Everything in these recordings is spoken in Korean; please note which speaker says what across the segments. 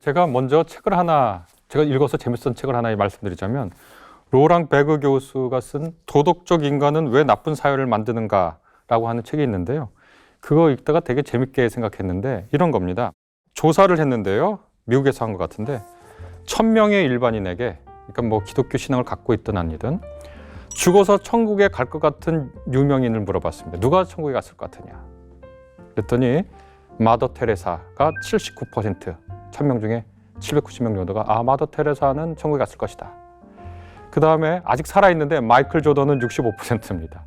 Speaker 1: 제가 먼저 제가 읽어서 재밌었던 책을 하나 말씀드리자면 로랑 베그 교수가 쓴 도덕적 인간은 왜 나쁜 사회를 만드는가라고 하는 책이 있는데요. 그거 읽다가 되게 재밌게 생각했는데 이런 겁니다. 조사를 했는데요. 미국에서 한 것 같은데 1000명의 일반인에게, 그러니까 뭐 기독교 신앙을 갖고 있든 아니든 죽어서 천국에 갈 것 같은 유명인을 물어봤습니다. 누가 천국에 갔을 것 같으냐? 그랬더니 마더 테레사가 79%, 1000명 중에 790명 정도가 마더 테레사는 천국에 갔을 것이다. 그 다음에 아직 살아있는데 마이클 조던은 65%입니다.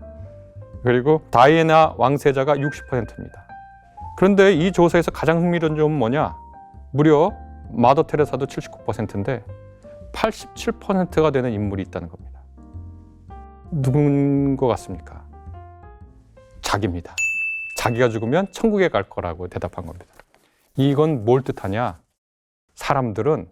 Speaker 1: 그리고 다이애나 왕세자가 60%입니다. 그런데 이 조사에서 가장 흥미로운 점은 뭐냐? 무려 마더 테레사도 79%인데 87%가 되는 인물이 있다는 겁니다. 누군 것 같습니까? 자기입니다. 자기가 죽으면 천국에 갈 거라고 대답한 겁니다. 이건 뭘 뜻하냐? 사람들은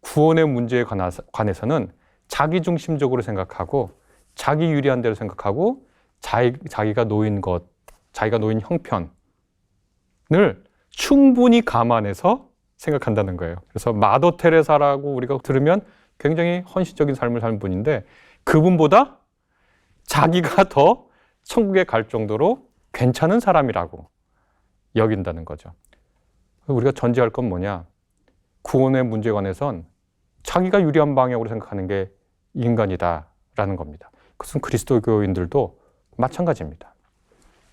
Speaker 1: 구원의 문제에 관해서는 자기중심적으로 생각하고 자기 유리한 대로 생각하고 자기가 놓인 자기가 놓인 형편을 충분히 감안해서 생각한다는 거예요. 그래서 마더 테레사라고 우리가 들으면 굉장히 헌신적인 삶을 사는 분인데 그분보다 자기가 더 천국에 갈 정도로 괜찮은 사람이라고 여긴다는 거죠. 우리가 전제할 건 뭐냐? 구원의 문제에 관해선 자기가 유리한 방향으로 생각하는 게 인간이다라는 겁니다. 그것은 그리스도교인들도 마찬가지입니다.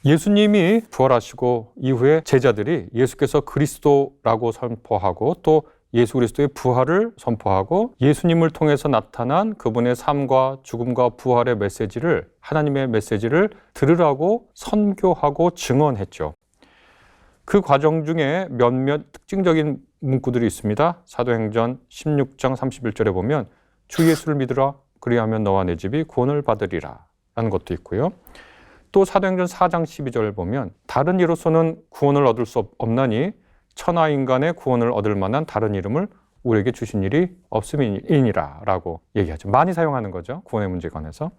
Speaker 1: 예수님이 부활하시고 이후에 제자들이 예수께서 그리스도라고 선포하고 또 예수 그리스도의 부활을 선포하고 예수님을 통해서 나타난 그분의 삶과 죽음과 부활의 메시지를, 하나님의 메시지를 들으라고 선교하고 증언했죠. 그 과정 중에 몇몇 특징적인 문구들이 있습니다. 사도행전 16장 31절에 보면 주 예수를 믿으라, 그리하면 너와 내 집이 구원을 받으리라 라는 것도 있고요. 또 사도행전 4장 12절을 보면 다른 이로서는 구원을 얻을 수 없나니 천하 인간의 구원을 얻을 만한 다른 이름을 우리에게 주신 일이 없음이니라 라고 얘기하죠. 많이 사용하는 거죠. 구원의 문제에 관해서.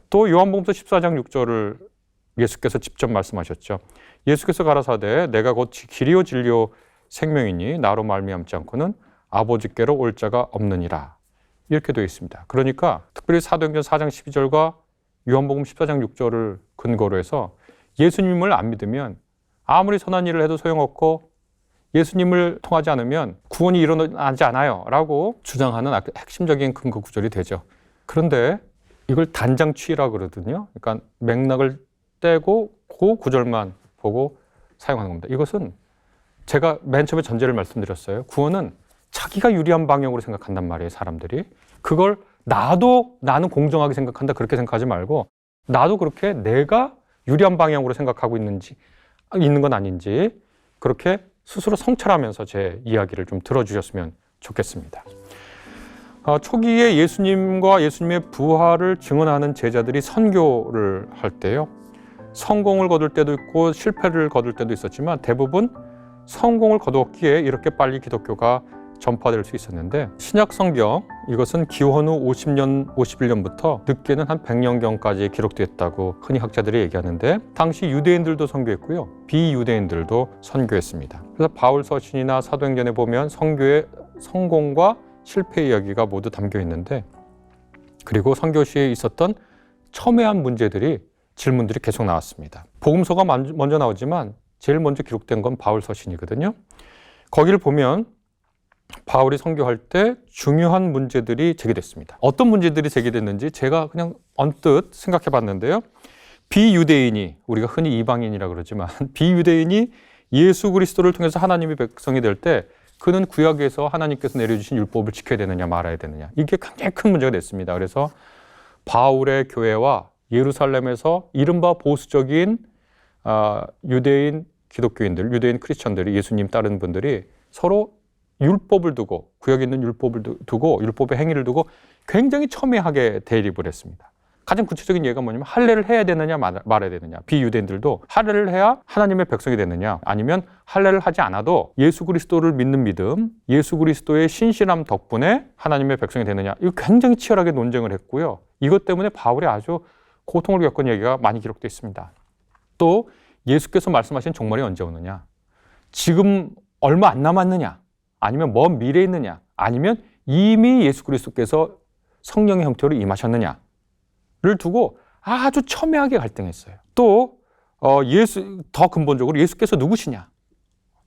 Speaker 1: 또 요한복음서 14장 6절을 예수께서 직접 말씀하셨죠. 예수께서 가라사대 내가 곧 길이요 진리요 생명이니 나로 말미암지 않고는 아버지께로 올 자가 없느니라. 이렇게 되어 있습니다. 그러니까 특별히 사도행전 4장 12절과 요한복음 14장 6절을 근거로 해서 예수님을 안 믿으면 아무리 선한 일을 해도 소용없고 예수님을 통하지 않으면 구원이 일어나지 않아요 라고 주장하는 핵심적인 근거 구절이 되죠. 그런데 이걸 단장취라고 그러거든요. 그러니까 맥락을 떼고 그 구절만 보고 사용하는 겁니다. 이것은 제가 맨 처음에 전제를 말씀드렸어요. 구원은 자기가 유리한 방향으로 생각한단 말이에요, 사람들이. 그걸 나는 공정하게 생각한다 그렇게 생각하지 말고 나도 그렇게 내가 유리한 방향으로 생각하고 있는 건 아닌지 그렇게 스스로 성찰하면서 제 이야기를 좀 들어주셨으면 좋겠습니다. 초기에 예수님과 예수님의 부활을 증언하는 제자들이 선교를 할 때요. 성공을 거둘 때도 있고 실패를 거둘 때도 있었지만 대부분 성공을 거두었기에 이렇게 빨리 기독교가 전파될 수 있었는데 신약 성경 이것은 기원 후 51년부터 늦게는 한 100년경까지 기록됐다고 흔히 학자들이 얘기하는데 당시 유대인들도 선교했고요. 비유대인들도 선교했습니다. 그래서 바울 서신이나 사도행전에 보면 선교의 성공과 실패 이야기가 모두 담겨 있는데 그리고 선교 시에 있었던 첨예한 질문들이 계속 나왔습니다. 복음서가 먼저 나오지만 제일 먼저 기록된 건 바울 서신이거든요. 거기를 보면 바울이 선교할 때 중요한 문제들이 제기됐습니다. 어떤 문제들이 제기됐는지 제가 그냥 언뜻 생각해 봤는데요. 비유대인이, 우리가 흔히 이방인이라고 그러지만 비유대인이 예수 그리스도를 통해서 하나님의 백성이 될 때 그는 구약에서 하나님께서 내려주신 율법을 지켜야 되느냐 말아야 되느냐. 이게 굉장히 큰 문제가 됐습니다. 그래서 바울의 교회와 예루살렘에서 이른바 보수적인 유대인 기독교인들, 유대인 크리스천들이 예수님 따르는 분들이 서로 율법을 두고 구약에 있는 율법을 두고 율법의 행위를 두고 굉장히 첨예하게 대립을 했습니다. 가장 구체적인 예가 뭐냐면 할례를 해야 되느냐 말아야 되느냐. 비유대인들도 할례를 해야 하나님의 백성이 되느냐 아니면 할례를 하지 않아도 예수 그리스도를 믿는 믿음, 예수 그리스도의 신실함 덕분에 하나님의 백성이 되느냐. 이거 굉장히 치열하게 논쟁을 했고요. 이것 때문에 바울이 아주 고통을 겪은 얘기가 많이 기록되어 있습니다. 또 예수께서 말씀하신 종말이 언제 오느냐. 지금 얼마 안 남았느냐. 아니면 먼 미래에 있느냐, 아니면 이미 예수 그리스도께서 성령의 형태로 임하셨느냐를 두고 아주 첨예하게 갈등했어요. 또 더 근본적으로 예수께서 누구시냐,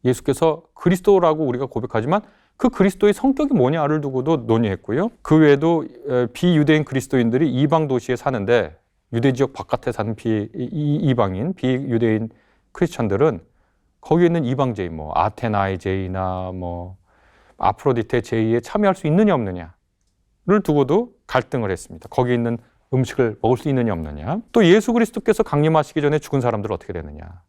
Speaker 1: 예수께서 그리스도라고 우리가 고백하지만 그 그리스도의 성격이 뭐냐를 두고도 논의했고요. 그 외에도 비유대인 그리스도인들이 이방 도시에 사는데 유대 지역 바깥에 사는 이방인, 비유대인 크리스천들은 거기에 있는 이방제인, 아테나의 제이나 아프로디테 제이에 참여할 수 있느냐 없느냐를 두고도 갈등을 했습니다. 거기에 있는 음식을 먹을 수 있느냐 없느냐. 또 예수 그리스도께서 강림하시기 전에 죽은 사람들은 어떻게 되느냐.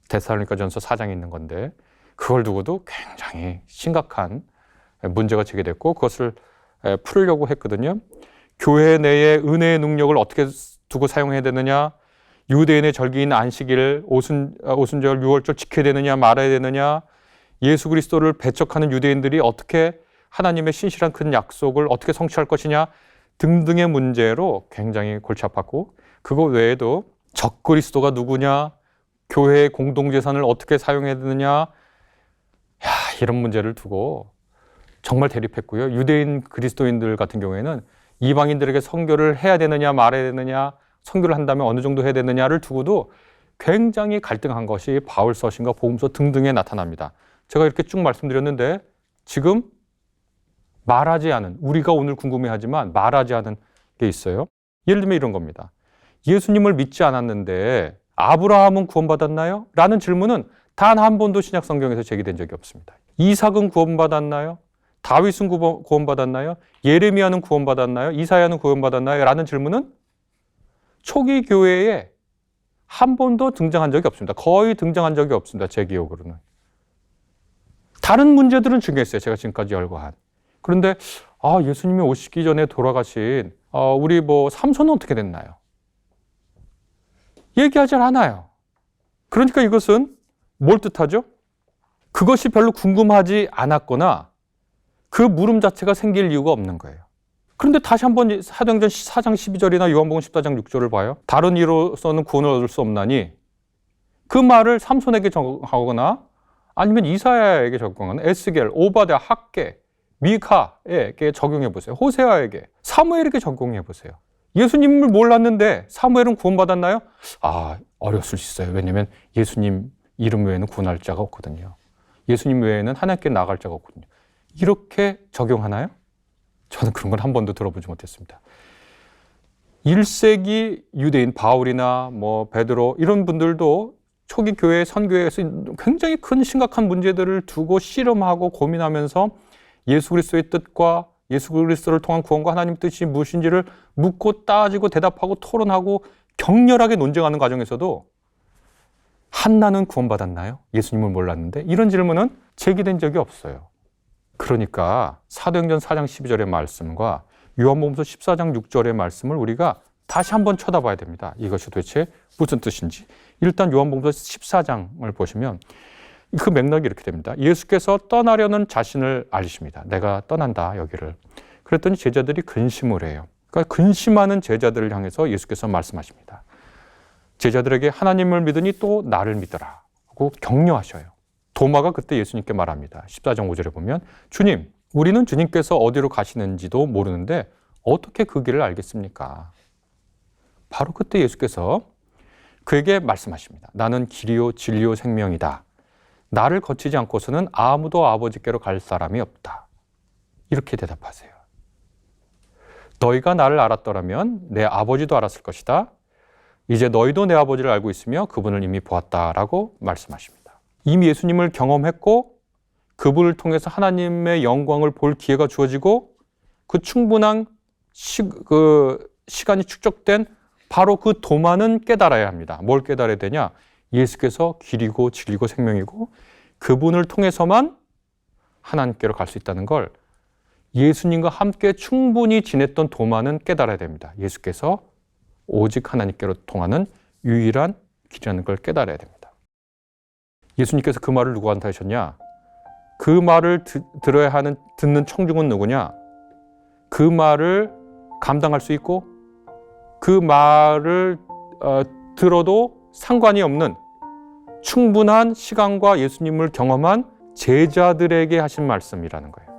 Speaker 1: 데살로니가전서 4장에 있는 건데 그걸 두고도 굉장히 심각한 문제가 제기됐고 그것을 풀려고 했거든요. 교회 내에 은혜의 능력을 어떻게 두고 사용해야 되느냐, 유대인의 절기인 안식일, 오순절, 유월절 지켜야 되느냐 말아야 되느냐, 예수 그리스도를 배척하는 유대인들이 어떻게 하나님의 신실한 큰 약속을 어떻게 성취할 것이냐 등등의 문제로 굉장히 골치 아팠고, 그거 외에도 적그리스도가 누구냐, 교회의 공동재산을 어떻게 사용해야 되느냐, 이런 문제를 두고 정말 대립했고요. 유대인 그리스도인들 같은 경우에는 이방인들에게 선교를 해야 되느냐 말아야 되느냐, 선교를 한다면 어느 정도 해야 되느냐를 두고도 굉장히 갈등한 것이 바울서신과 복음서 등등에 나타납니다. 제가 이렇게 쭉 말씀드렸는데 지금 말하지 않은, 우리가 오늘 궁금해하지만 말하지 않은 게 있어요. 예를 들면 이런 겁니다. 예수님을 믿지 않았는데 아브라함은 구원받았나요? 라는 질문은 단 한 번도 신약 성경에서 제기된 적이 없습니다. 이삭은 구원받았나요? 다윗은 구원받았나요? 예레미야는 구원받았나요? 이사야는 구원받았나요? 라는 질문은 초기 교회에 한 번도 등장한 적이 없습니다. 거의 등장한 적이 없습니다. 제 기억으로는. 다른 문제들은 중요했어요. 제가 지금까지 열거한. 그런데 예수님이 오시기 전에 돌아가신 우리 삼손은 어떻게 됐나요? 얘기하지 않아요. 그러니까 이것은 뭘 뜻하죠? 그것이 별로 궁금하지 않았거나 그 물음 자체가 생길 이유가 없는 거예요. 그런데 다시 한번 사도행전 4장 12절이나 요한복음 14장 6절을 봐요. 다른 이로서는 구원을 얻을 수 없나니, 그 말을 삼손에게 적용하거나 아니면 이사야에게 적용하거나 에스겔, 오바댜, 학개, 미카에게 적용해 보세요. 호세아에게, 사무엘에게 적용해 보세요. 예수님을 몰랐는데 사무엘은 구원받았나요? 어려웠을 수 있어요. 왜냐하면 예수님 이름 외에는 구원할 자가 없거든요. 예수님 외에는 하나님께 나아갈 자가 없거든요. 이렇게 적용하나요? 저는 그런 건 한 번도 들어보지 못했습니다. 1세기 유대인 바울이나 베드로 이런 분들도 초기 교회 선교에서 굉장히 큰 심각한 문제들을 두고 씨름하고 고민하면서 예수 그리스도의 뜻과 예수 그리스도를 통한 구원과 하나님 뜻이 무엇인지를 묻고 따지고 대답하고 토론하고 격렬하게 논쟁하는 과정에서도 한나는 구원받았나요? 예수님을 몰랐는데, 이런 질문은 제기된 적이 없어요. 그러니까 사도행전 4장 12절의 말씀과 요한복음서 14장 6절의 말씀을 우리가 다시 한번 쳐다봐야 됩니다. 이것이 도대체 무슨 뜻인지. 일단 요한복음서 14장을 보시면 그 맥락이 이렇게 됩니다. 예수께서 떠나려는 자신을 알리십니다. 내가 떠난다, 여기를. 그랬더니 제자들이 근심을 해요. 그러니까 근심하는 제자들을 향해서 예수께서 말씀하십니다. 제자들에게 하나님을 믿으니 또 나를 믿어라 하고 격려하셔요. 도마가 그때 예수님께 말합니다. 14장 5절에 보면, 주님, 우리는 주님께서 어디로 가시는지도 모르는데 어떻게 그 길을 알겠습니까? 바로 그때 예수께서 그에게 말씀하십니다. 나는 길이요 진리요 생명이다. 나를 거치지 않고서는 아무도 아버지께로 갈 사람이 없다. 이렇게 대답하세요. 너희가 나를 알았더라면 내 아버지도 알았을 것이다. 이제 너희도 내 아버지를 알고 있으며 그분을 이미 보았다라고 말씀하십니다. 이미 예수님을 경험했고 그분을 통해서 하나님의 영광을 볼 기회가 주어지고 그 충분한 시간이 축적된 바로 그 도마는 깨달아야 합니다. 뭘 깨달아야 되냐? 예수께서 길이고 진리고 생명이고 그분을 통해서만 하나님께로 갈 수 있다는 걸 예수님과 함께 충분히 지냈던 도마는 깨달아야 됩니다. 예수께서 오직 하나님께로 통하는 유일한 길이라는 걸 깨달아야 됩니다. 예수님께서 그 말을 누구한테 하셨냐? 그 말을 들어야 하는 듣는 청중은 누구냐? 그 말을 감당할 수 있고 그 말을 들어도 상관이 없는 충분한 시간과 예수님을 경험한 제자들에게 하신 말씀이라는 거예요.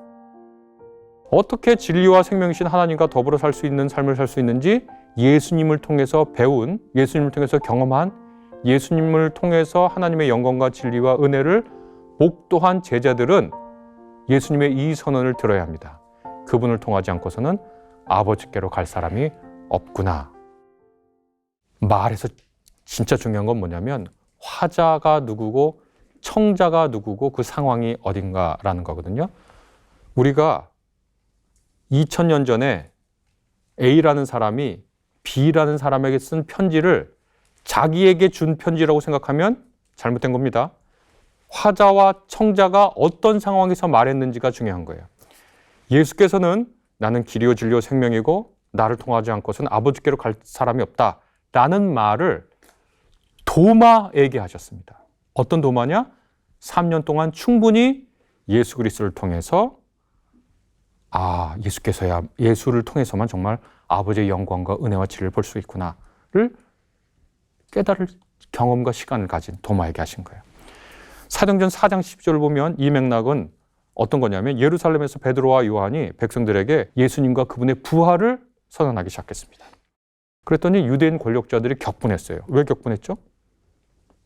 Speaker 1: 어떻게 진리와 생명이신 하나님과 더불어 살 수 있는 삶을 살 수 있는지 예수님을 통해서 배운, 예수님을 통해서 경험한, 예수님을 통해서 하나님의 영광과 진리와 은혜를 목도한 제자들은 예수님의 이 선언을 들어야 합니다. 그분을 통하지 않고서는 아버지께로 갈 사람이 없구나. 말에서 진짜 중요한 건 뭐냐면 화자가 누구고 청자가 누구고 그 상황이 어딘가라는 거거든요. 우리가 2000년 전에 A라는 사람이 B라는 사람에게 쓴 편지를 자기에게 준 편지라고 생각하면 잘못된 겁니다. 화자와 청자가 어떤 상황에서 말했는지가 중요한 거예요. 예수께서는 나는 길이요 진리요 생명이고 나를 통하지 않고서는 아버지께로 갈 사람이 없다 라는 말을 도마에게 하셨습니다. 어떤 도마냐? 3년 동안 충분히 예수 그리스도를 통해서 예수께서야 예수를 통해서만 정말 아버지의 영광과 은혜와 진리를 볼 수 있구나를 깨달을 경험과 시간을 가진 도마에게 하신 거예요. 사도행전 4장 10절을 보면 이 맥락은 어떤 거냐면 예루살렘에서 베드로와 요한이 백성들에게 예수님과 그분의 부활을 선언하기 시작했습니다. 그랬더니 유대인 권력자들이 격분했어요. 왜 격분했죠?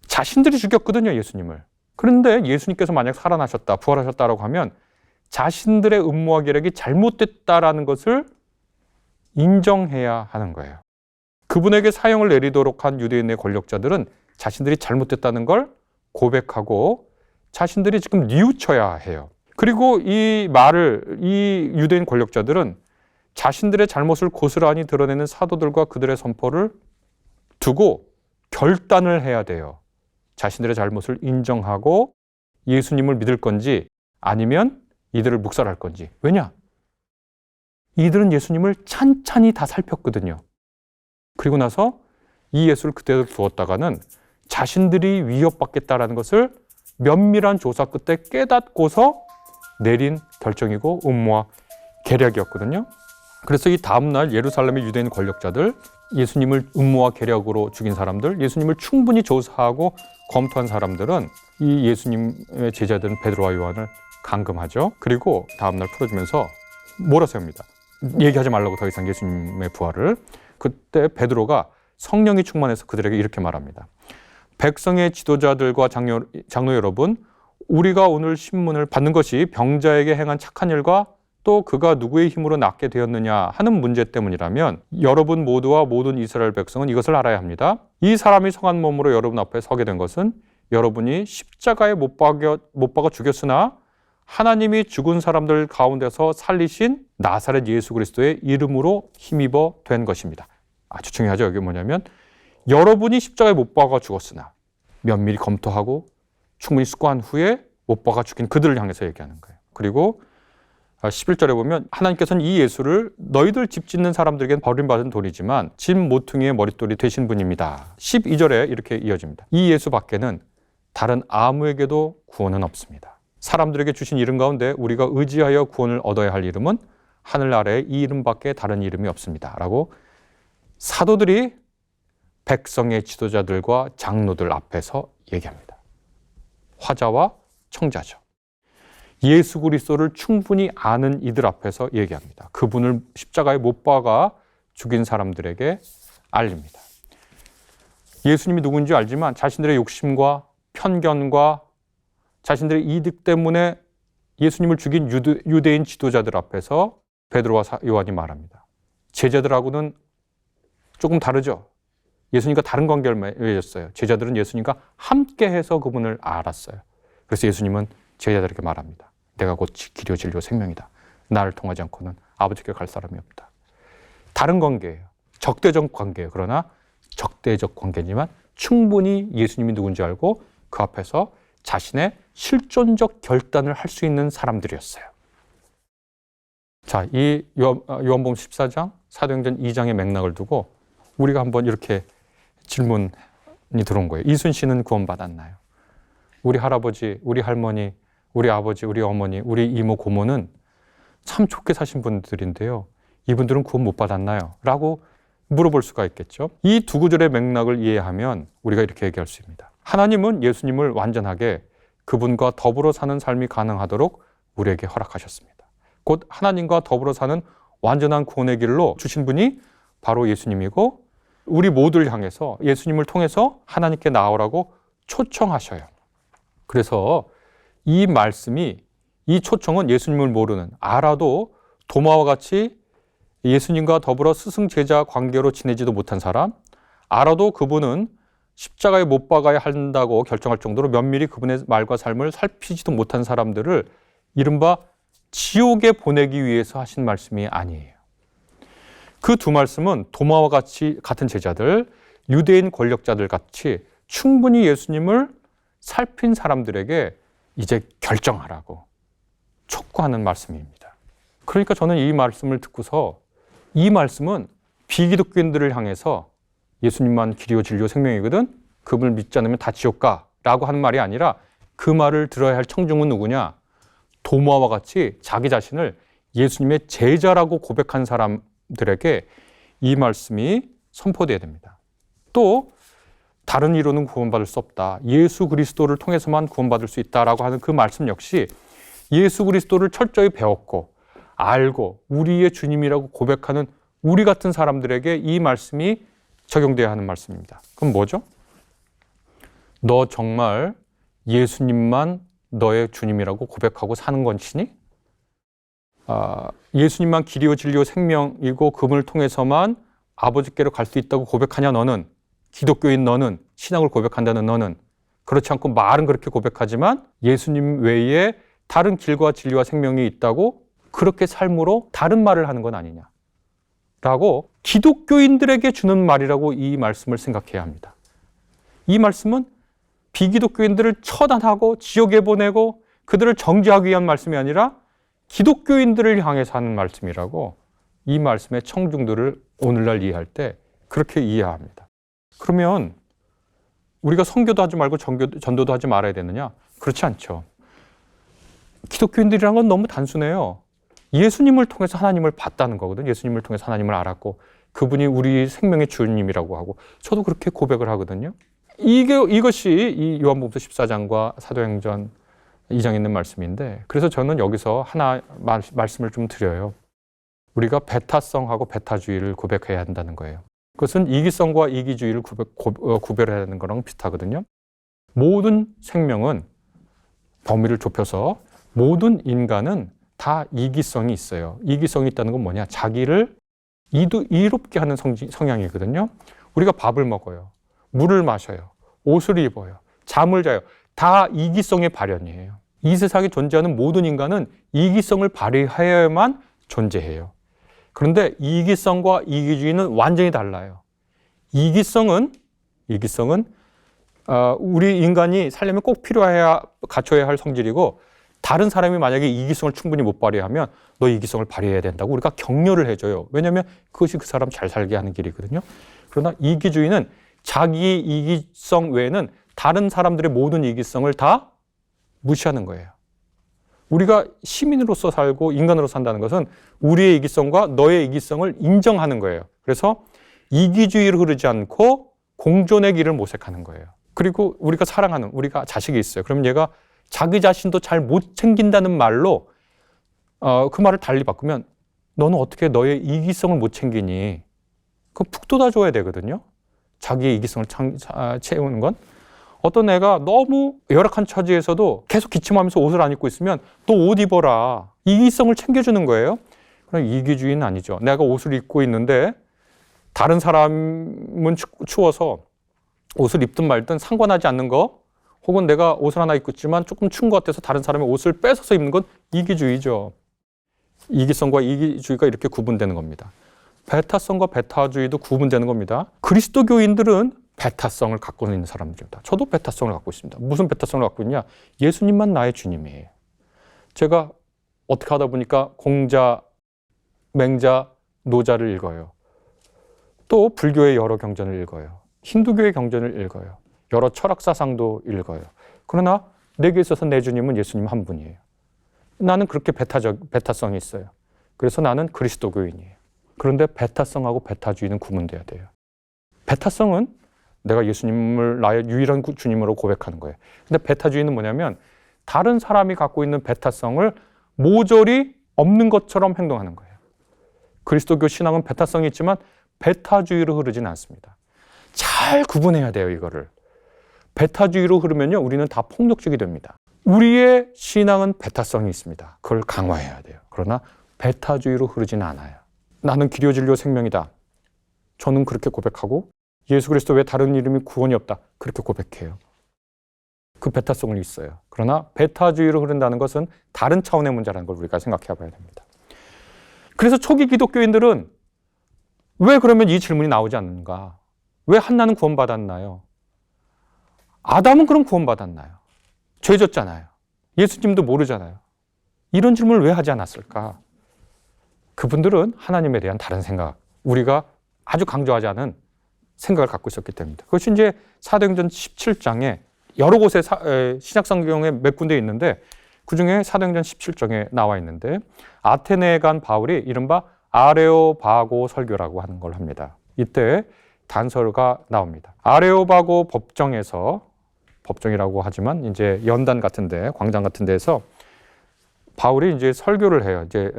Speaker 1: 자신들이 죽였거든요, 예수님을. 그런데 예수님께서 만약 살아나셨다, 부활하셨다라고 하면 자신들의 음모와 계략이 잘못됐다라는 것을 인정해야 하는 거예요. 그분에게 사형을 내리도록 한 유대인의 권력자들은 자신들이 잘못됐다는 걸 고백하고 자신들이 지금 뉘우쳐야 해요. 그리고 이 유대인 권력자들은 자신들의 잘못을 고스란히 드러내는 사도들과 그들의 선포를 두고 결단을 해야 돼요. 자신들의 잘못을 인정하고 예수님을 믿을 건지 아니면 이들을 묵살할 건지. 왜냐? 이들은 예수님을 찬찬히 다 살폈거든요. 그리고 나서 이 예수를 그대로 두었다가는 자신들이 위협받겠다라는 것을 면밀한 조사 끝에 깨닫고서 내린 결정이고 음모와 계략이었거든요. 그래서 이 다음날 예루살렘의 유대인 권력자들, 예수님을 음모와 계략으로 죽인 사람들, 예수님을 충분히 조사하고 검토한 사람들은 이 예수님의 제자들은 베드로와 요한을 감금하죠. 그리고 다음날 풀어주면서 몰아세웁니다. 얘기하지 말라고 더 이상 예수님의 부활을. 그때 베드로가 성령이 충만해서 그들에게 이렇게 말합니다. 백성의 지도자들과 장로 여러분, 우리가 오늘 신문을 받는 것이 병자에게 행한 착한 일과 또 그가 누구의 힘으로 낫게 되었느냐 하는 문제 때문이라면 여러분 모두와 모든 이스라엘 백성은 이것을 알아야 합니다. 이 사람이 성한 몸으로 여러분 앞에 서게 된 것은 여러분이 십자가에 못 박아 죽였으나 하나님이 죽은 사람들 가운데서 살리신 나사렛 예수 그리스도의 이름으로 힘입어 된 것입니다. 아주 중요하죠. 이게 뭐냐면 여러분이 십자가에 못 박아 죽었으나 면밀히 검토하고 충분히 숙고한 후에 못 박아 죽인 그들을 향해서 얘기하는 거예요. 그리고 11절에 보면 하나님께서는 이 예수를 너희들 집 짓는 사람들에게는 버림받은 돌이지만 집 모퉁이의 머릿돌이 되신 분입니다. 12절에 이렇게 이어집니다. 이 예수 밖에는 다른 아무에게도 구원은 없습니다. 사람들에게 주신 이름 가운데 우리가 의지하여 구원을 얻어야 할 이름은 하늘 아래에 이 이름밖에 다른 이름이 없습니다. 라고 사도들이 백성의 지도자들과 장로들 앞에서 얘기합니다. 화자와 청자죠. 예수 그리스도를 충분히 아는 이들 앞에서 얘기합니다. 그분을 십자가에 못 박아 죽인 사람들에게 알립니다. 예수님이 누군지 알지만 자신들의 욕심과 편견과 자신들의 이득 때문에 예수님을 죽인 유대인 지도자들 앞에서 베드로와 요한이 말합니다. 제자들하고는 조금 다르죠. 예수님과 다른 관계를 맺었어요. 제자들은 예수님과 함께해서 그분을 알았어요. 그래서 예수님은 제자들에게 말합니다. 내가 곧 길이요 진리요 생명이다. 나를 통하지 않고는 아버지께 갈 사람이 없다. 다른 관계예요. 적대적 관계예요. 그러나 적대적 관계지만 충분히 예수님이 누군지 알고 그 앞에서 자신의 실존적 결단을 할 수 있는 사람들이었어요. 자, 이 요한복음 14장, 사도행전 2장의 맥락을 두고 우리가 한번 이렇게 질문이 들어온 거예요. 이순 씨는 구원받았나요? 우리 할아버지, 우리 할머니, 우리 아버지, 우리 어머니, 우리 이모, 고모는 참 좋게 사신 분들인데요. 이분들은 구원 못 받았나요? 라고 물어볼 수가 있겠죠. 이 두 구절의 맥락을 이해하면 우리가 이렇게 얘기할 수 있습니다. 하나님은 예수님을 완전하게 그분과 더불어 사는 삶이 가능하도록 우리에게 허락하셨습니다. 곧 하나님과 더불어 사는 완전한 구원의 길로 주신 분이 바로 예수님이고 우리 모두를 향해서 예수님을 통해서 하나님께 나오라고 초청하셔요. 그래서 이 말씀이 이 초청은 예수님을 모르는 알아도 도마와 같이 예수님과 더불어 스승 제자 관계로 지내지도 못한 사람, 알아도 그분은 십자가에 못 박아야 한다고 결정할 정도로 면밀히 그분의 말과 삶을 살피지도 못한 사람들을 이른바 지옥에 보내기 위해서 하신 말씀이 아니에요. 그 두 말씀은 도마와 같은 제자들, 유대인 권력자들 같이 충분히 예수님을 살핀 사람들에게 이제 결정하라고 촉구하는 말씀입니다. 그러니까 저는 이 말씀을 듣고서 이 말씀은 비기독교인들을 향해서 예수님만 길이요 진리요 생명이거든 그분을 믿지 않으면 다 지옥 가라고 하는 말이 아니라 그 말을 들어야 할 청중은 누구냐? 도마와 같이 자기 자신을 예수님의 제자라고 고백한 사람들에게 이 말씀이 선포되어야 됩니다. 또 다른 이로는 구원받을 수 없다. 예수 그리스도를 통해서만 구원받을 수 있다라고 하는 그 말씀 역시 예수 그리스도를 철저히 배웠고 알고 우리의 주님이라고 고백하는 우리 같은 사람들에게 이 말씀이 적용되어야 하는 말씀입니다. 그럼 뭐죠? 너 정말 예수님만 너의 주님이라고 고백하고 사는 것이니? 예수님만 길이요 진리요 생명이고 그분을 통해서만 아버지께로 갈 수 있다고 고백하냐 너는? 기독교인 너는? 신앙을 고백한다는 너는? 그렇지 않고 말은 그렇게 고백하지만 예수님 외에 다른 길과 진리와 생명이 있다고 그렇게 삶으로 다른 말을 하는 건 아니냐? 라고 기독교인들에게 주는 말이라고 이 말씀을 생각해야 합니다. 이 말씀은 비기독교인들을 처단하고 지옥에 보내고 그들을 정죄하기 위한 말씀이 아니라 기독교인들을 향해서 하는 말씀이라고 이 말씀의 청중들을 오늘날 이해할 때 그렇게 이해합니다. 그러면 우리가 선교도 하지 말고 전도도 하지 말아야 되느냐? 그렇지 않죠. 기독교인들이란 건 너무 단순해요. 예수님을 통해서 하나님을 봤다는 거거든요. 예수님을 통해서 하나님을 알았고 그분이 우리 생명의 주님이라고 하고 저도 그렇게 고백을 하거든요. 이것이 이 요한복음서 14장과 사도행전 2장에 있는 말씀인데 그래서 저는 여기서 하나 말씀을 좀 드려요. 우리가 배타성하고 배타주의를 고백해야 한다는 거예요. 그것은 이기성과 이기주의를 구별해야 하는 거랑 비슷하거든요. 모든 생명은 범위를 좁혀서 모든 인간은 다 이기성이 있어요. 이기성이 있다는 건 뭐냐? 자기를 이롭게 하는 성향이거든요. 우리가 밥을 먹어요. 물을 마셔요. 옷을 입어요. 잠을 자요. 다 이기성의 발현이에요. 이 세상에 존재하는 모든 인간은 이기성을 발휘하여야만 존재해요. 그런데 이기성과 이기주의는 완전히 달라요. 이기성은 우리 인간이 살려면 꼭 갖춰야 할 성질이고 다른 사람이 만약에 이기성을 충분히 못 발휘하면 너 이기성을 발휘해야 된다고 우리가 격려를 해줘요. 왜냐하면 그것이 그 사람 잘 살게 하는 길이거든요. 그러나 이기주의는 자기 이기성 외에는 다른 사람들의 모든 이기성을 다 무시하는 거예요. 우리가 시민으로서 살고 인간으로 산다는 것은 우리의 이기성과 너의 이기성을 인정하는 거예요. 그래서 이기주의로 흐르지 않고 공존의 길을 모색하는 거예요. 그리고 우리가 사랑하는 우리가 자식이 있어요. 그럼 얘가 자기 자신도 잘 못 챙긴다는 말로 그 말을 달리 바꾸면 너는 어떻게 너의 이기성을 못 챙기니? 그거 푹 돋아줘야 되거든요. 자기의 이기성을 채우는 건. 어떤 애가 너무 열악한 처지에서도 계속 기침하면서 옷을 안 입고 있으면 너 옷 입어라. 이기성을 챙겨주는 거예요. 그럼 이기주의는 아니죠. 내가 옷을 입고 있는데 다른 사람은 추워서 옷을 입든 말든 상관하지 않는 거 혹은 내가 옷을 하나 입고 있지만 조금 추운 것 같아서 다른 사람의 옷을 뺏어서 입는 건 이기주의죠. 이기성과 이기주의가 이렇게 구분되는 겁니다. 배타성과 배타주의도 구분되는 겁니다. 그리스도교인들은 배타성을 갖고 있는 사람들입니다. 저도 배타성을 갖고 있습니다. 무슨 배타성을 갖고 있냐? 예수님만 나의 주님이에요. 제가 어떻게 하다 보니까 공자, 맹자, 노자를 읽어요. 또 불교의 여러 경전을 읽어요. 힌두교의 경전을 읽어요. 여러 철학 사상도 읽어요. 그러나 내게 있어서 내 주님은 예수님 한 분이에요. 나는 그렇게 배타성이 있어요. 그래서 나는 그리스도교인이에요. 그런데 배타성하고 배타주의는 구분돼야 돼요. 배타성은 내가 예수님을 나의 유일한 주님으로 고백하는 거예요. 근데 배타주의는 뭐냐면 다른 사람이 갖고 있는 배타성을 모조리 없는 것처럼 행동하는 거예요. 그리스도교 신앙은 배타성이 있지만 배타주의로 흐르지는 않습니다. 잘 구분해야 돼요, 이거를. 배타주의로 흐르면요, 우리는 다 폭력적이 됩니다. 우리의 신앙은 배타성이 있습니다. 그걸 강화해야 돼요. 그러나 배타주의로 흐르지는 않아요. 나는 길이요 진리요 생명이다. 저는 그렇게 고백하고 예수 그리스도 외에 다른 이름이 구원이 없다. 그렇게 고백해요. 그 배타성을 있어요. 그러나 배타주의로 흐른다는 것은 다른 차원의 문제라는 걸 우리가 생각해 봐야 됩니다. 그래서 초기 기독교인들은 왜 그러면 이 질문이 나오지 않는가? 왜 한나는 구원받았나요? 아담은 그럼 구원받았나요? 죄 졌잖아요. 예수님도 모르잖아요. 이런 질문을 왜 하지 않았을까? 그분들은 하나님에 대한 다른 생각, 우리가 아주 강조하지 않은 생각을 갖고 있었기 때문입니다. 그것이 이제 사도행전 17장에 여러 곳에 신약성경에 몇 군데 있는데 그중에 사도행전 17장에 나와 있는데 아테네에 간 바울이 이른바 아레오바고 설교라고 하는 걸 합니다. 이때 단서가 나옵니다. 아레오바고 법정이라고 하지만 이제 연단 같은데, 광장 같은 데서 바울이 이제 설교를 해요. 이제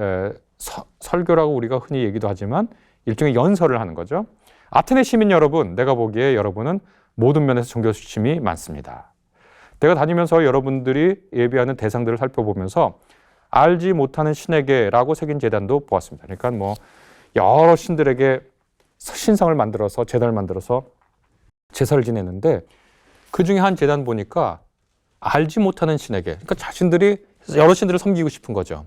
Speaker 1: 설교라고 우리가 흔히 얘기도 하지만 일종의 연설을 하는 거죠. 아테네 시민 여러분, 내가 보기에 여러분은 모든 면에서 종교 수침이 많습니다. 내가 다니면서 여러분들이 예배하는 대상들을 살펴보면서 알지 못하는 신에게라고 새긴 제단도 보았습니다. 그러니까 뭐 여러 신들에게 신상을 만들어서 제단을 만들어서 제사를 지내는데 그 중에 한 제단 보니까 알지 못하는 신에게, 그러니까 자신들이 여러 신들을 섬기고 싶은 거죠.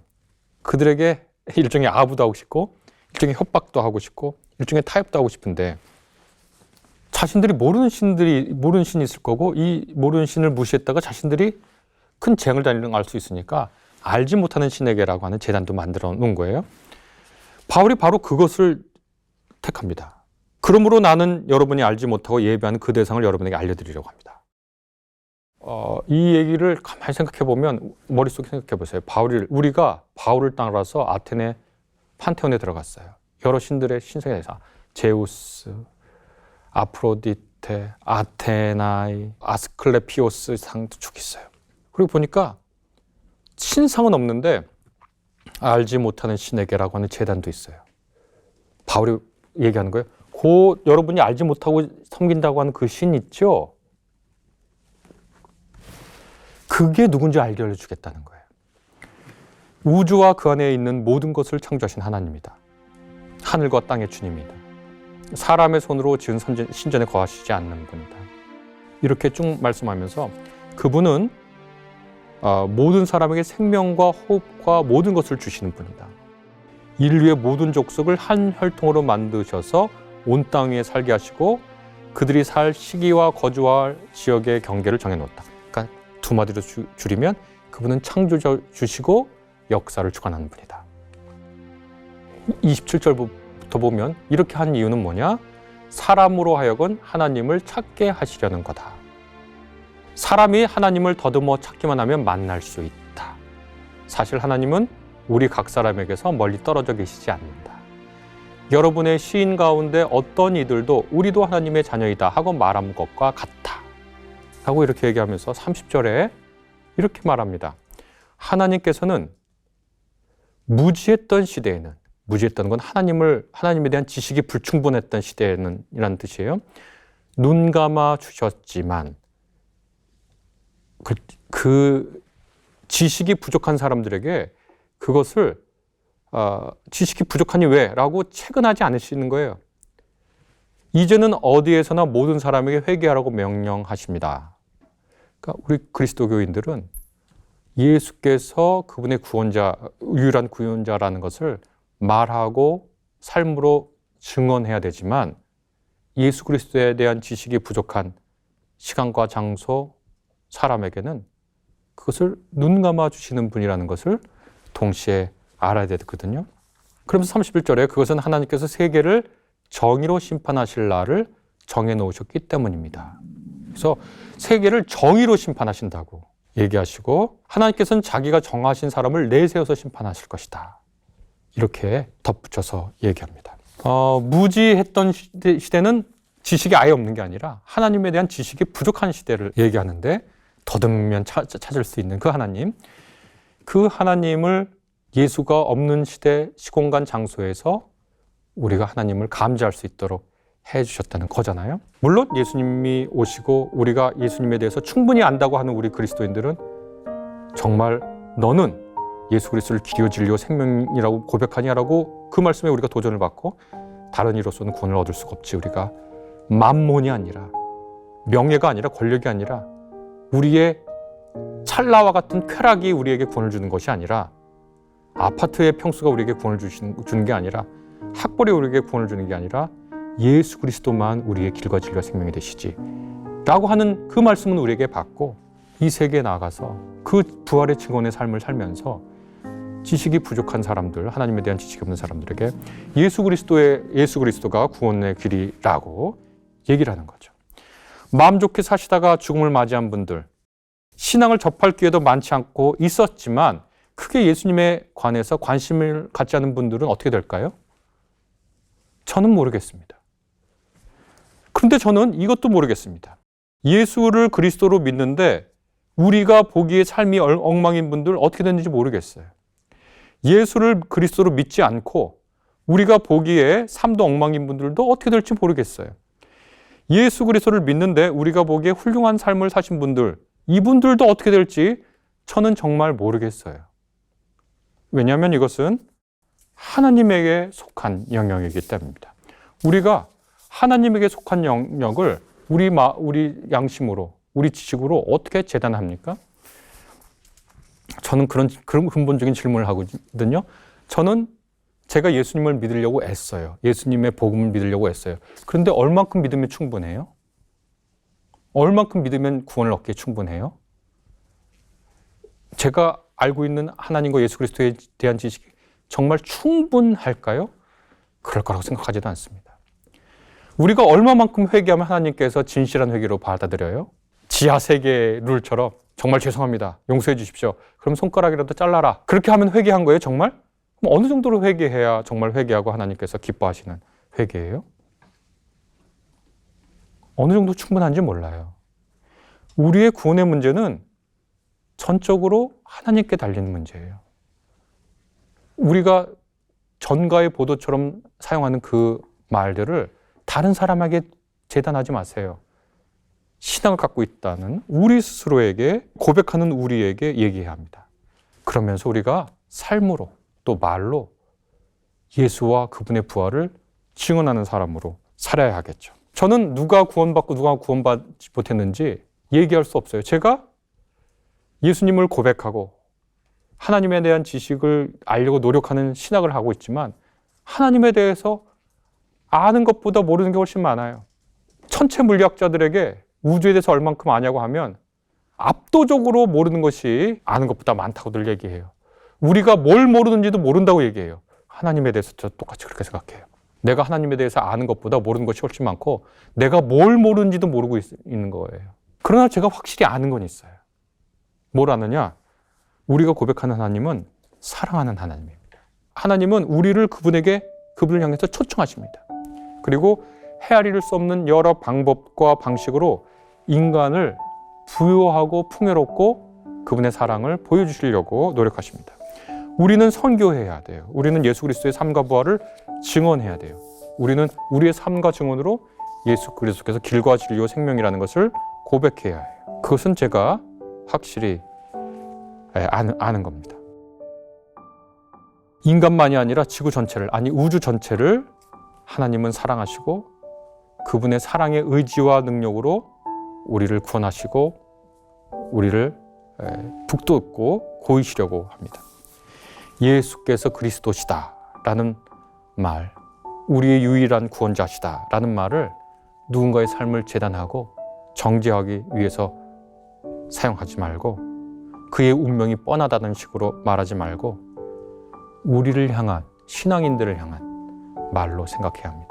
Speaker 1: 그들에게 일종의 아부도 하고 싶고 일종의 협박도 하고 싶고 일종의 타협도 하고 싶은데 자신들이 모르는 신이 있을 거고 이 모르는 신을 무시했다가 자신들이 큰 재앙을 당할 수 있으니까 알지 못하는 신에게라고 하는 제단도 만들어 놓은 거예요. 바울이 바로 그것을 택합니다. 그러므로 나는 여러분이 알지 못하고 예배하는 그 대상을 여러분에게 알려드리려고 합니다. 이 얘기를 가만히 생각해 보면 머릿속에 생각해 보세요. 우리가 바울을 따라서 아테네 판테온에 들어갔어요. 여러 신들의 신성에 대해서 제우스, 아프로디테, 아테나이, 아스클레피오스 상도 쭉 있어요. 그리고 보니까 신상은 없는데 알지 못하는 신에게라고 하는 제단도 있어요. 바울이 얘기하는 거예요. 그 여러분이 알지 못하고 섬긴다고 하는 그 신 있죠? 그게 누군지 알려주겠다는 거예요. 우주와 그 안에 있는 모든 것을 창조하신 하나님이다. 하늘과 땅의 주님이다. 사람의 손으로 지은 신전에 거하시지 않는 분이다. 이렇게 쭉 말씀하면서 그분은 모든 사람에게 생명과 호흡과 모든 것을 주시는 분이다. 인류의 모든 족속을 한 혈통으로 만드셔서 온 땅 위에 살게 하시고 그들이 살 시기와 거주할 지역의 경계를 정해놓았다. 그러니까 두 마디로 줄이면 그분은 창조주시고 역사를 주관하는 분이다. 27절부터 보면 이렇게 한 이유는 뭐냐? 사람으로 하여금 하나님을 찾게 하시려는 거다. 사람이 하나님을 더듬어 찾기만 하면 만날 수 있다. 사실 하나님은 우리 각 사람에게서 멀리 떨어져 계시지 않는다. 여러분의 시인 가운데 어떤 이들도 우리도 하나님의 자녀이다 하고 말한 것과 같다. 라고 이렇게 얘기하면서 30절에 이렇게 말합니다. 하나님께서는 무지했던 시대에는, 무지했다는 건 하나님에 대한 지식이 불충분했던 시대에는 이란 뜻이에요. 눈 감아 주셨지만 그 지식이 부족한 사람들에게 그것을 지식이 부족하니 왜? 라고 채근하지 않으시는 거예요. 이제는 어디에서나 모든 사람에게 회개하라고 명령하십니다. 그러니까 우리 그리스도교인들은 예수께서 그분의 구원자, 유일한 구원자라는 것을 말하고 삶으로 증언해야 되지만 예수 그리스도에 대한 지식이 부족한 시간과 장소, 사람에게는 그것을 눈 감아 주시는 분이라는 것을 동시에 알아야 되거든요. 그러면서 31절에 그것은 하나님께서 세계를 정의로 심판하실 날을 정해놓으셨기 때문입니다. 그래서 세계를 정의로 심판하신다고 얘기하시고 하나님께서는 자기가 정하신 사람을 내세워서 심판하실 것이다. 이렇게 덧붙여서 얘기합니다. 무지했던 시대는 지식이 아예 없는 게 아니라 하나님에 대한 지식이 부족한 시대를 얘기하는데 더듬으면 찾을 수 있는 그 하나님, 그 하나님을 예수가 없는 시대, 시공간, 장소에서 우리가 하나님을 감지할 수 있도록 해주셨다는 거잖아요. 물론 예수님이 오시고 우리가 예수님에 대해서 충분히 안다고 하는 우리 그리스도인들은 정말 너는 예수 그리스도를 길이요 진리요 생명이라고 고백하냐라고 그 말씀에 우리가 도전을 받고 다른 이로서는 구원을 얻을 수가 없지. 우리가 만몬이 아니라, 명예가 아니라, 권력이 아니라, 우리의 찰나와 같은 쾌락이 우리에게 구원을 주는 것이 아니라, 아파트의 평수가 우리에게 구원을 주는 게 아니라, 학벌이 우리에게 구원을 주는 게 아니라 예수 그리스도만 우리의 길과 진리와 생명이 되시지 라고 하는 그 말씀은 우리에게 받고 이 세계에 나가서 그 부활의 증언의 삶을 살면서 지식이 부족한 사람들, 하나님에 대한 지식이 없는 사람들에게 예수 그리스도가 구원의 길이라고 얘기를 하는 거죠. 마음 좋게 사시다가 죽음을 맞이한 분들, 신앙을 접할 기회도 많지 않고 있었지만 크게 예수님에 관해서 관심을 갖지 않은 분들은 어떻게 될까요? 저는 모르겠습니다. 그런데 저는 이것도 모르겠습니다. 예수를 그리스도로 믿는데 우리가 보기에 삶이 엉망인 분들 어떻게 됐는지 모르겠어요. 예수를 그리스도로 믿지 않고 우리가 보기에 삶도 엉망인 분들도 어떻게 될지 모르겠어요. 예수 그리스도를 믿는데 우리가 보기에 훌륭한 삶을 사신 분들, 이분들도 어떻게 될지 저는 정말 모르겠어요. 왜냐하면 이것은 하나님에게 속한 영역이기 때문입니다. 우리가 하나님에게 속한 영역을 우리 양심으로, 우리 지식으로 어떻게 재단합니까? 저는 그런 근본적인 질문을 하거든요. 저는 제가 예수님을 믿으려고 애써요. 예수님의 복음을 믿으려고 애써요. 그런데 얼만큼 믿으면 충분해요? 얼만큼 믿으면 구원을 얻기에 충분해요? 제가 알고 있는 하나님과 예수 그리스도에 대한 지식이 정말 충분할까요? 그럴 거라고 생각하지도 않습니다. 우리가 얼마만큼 회개하면 하나님께서 진실한 회개로 받아들여요? 지하 세계 룰처럼 정말 죄송합니다. 용서해 주십시오. 그럼 손가락이라도 잘라라. 그렇게 하면 회개한 거예요, 정말? 그럼 어느 정도로 회개해야 정말 회개하고 하나님께서 기뻐하시는 회개예요? 어느 정도 충분한지 몰라요. 우리의 구원의 문제는 전적으로 하나님께 달린 문제예요. 우리가 전가의 보도처럼 사용하는 그 말들을 다른 사람에게 재단하지 마세요. 신앙을 갖고 있다는 우리 스스로에게, 고백하는 우리에게 얘기해야 합니다. 그러면서 우리가 삶으로 또 말로 예수와 그분의 부활을 증언하는 사람으로 살아야 하겠죠. 저는 누가 구원받고 누가 구원받지 못했는지 얘기할 수 없어요. 제가 예수님을 고백하고 하나님에 대한 지식을 알려고 노력하는 신학을 하고 있지만 하나님에 대해서 아는 것보다 모르는 게 훨씬 많아요. 천체 물리학자들에게 우주에 대해서 얼만큼 아냐고 하면 압도적으로 모르는 것이 아는 것보다 많다고들 얘기해요. 우리가 뭘 모르는지도 모른다고 얘기해요. 하나님에 대해서 저 똑같이 그렇게 생각해요. 내가 하나님에 대해서 아는 것보다 모르는 것이 훨씬 많고 내가 뭘 모르는지도 모르고 있는 거예요. 그러나 제가 확실히 아는 건 있어요. 뭘 아느냐? 우리가 고백하는 하나님은 사랑하는 하나님입니다. 하나님은 우리를 그분을 향해서 초청하십니다. 그리고 헤아릴 수 없는 여러 방법과 방식으로 인간을 부유하고 풍요롭고 그분의 사랑을 보여주시려고 노력하십니다. 우리는 선교해야 돼요. 우리는 예수 그리스도의 삶과 부활을 증언해야 돼요. 우리는 우리의 삶과 증언으로 예수 그리스도께서 길과 진리와 생명이라는 것을 고백해야 해요. 그것은 제가 확실히 아는 겁니다. 인간만이 아니라 지구 전체를, 아니 우주 전체를 하나님은 사랑하시고 그분의 사랑의 의지와 능력으로 우리를 구원하시고 우리를 북돋고 고이시려고 합니다. 예수께서 그리스도시다 라는 말, 우리의 유일한 구원자시다 라는 말을 누군가의 삶을 재단하고 정죄하기 위해서 사용하지 말고 그의 운명이 뻔하다는 식으로 말하지 말고 우리를 향한, 신앙인들을 향한 말로 생각해야 합니다.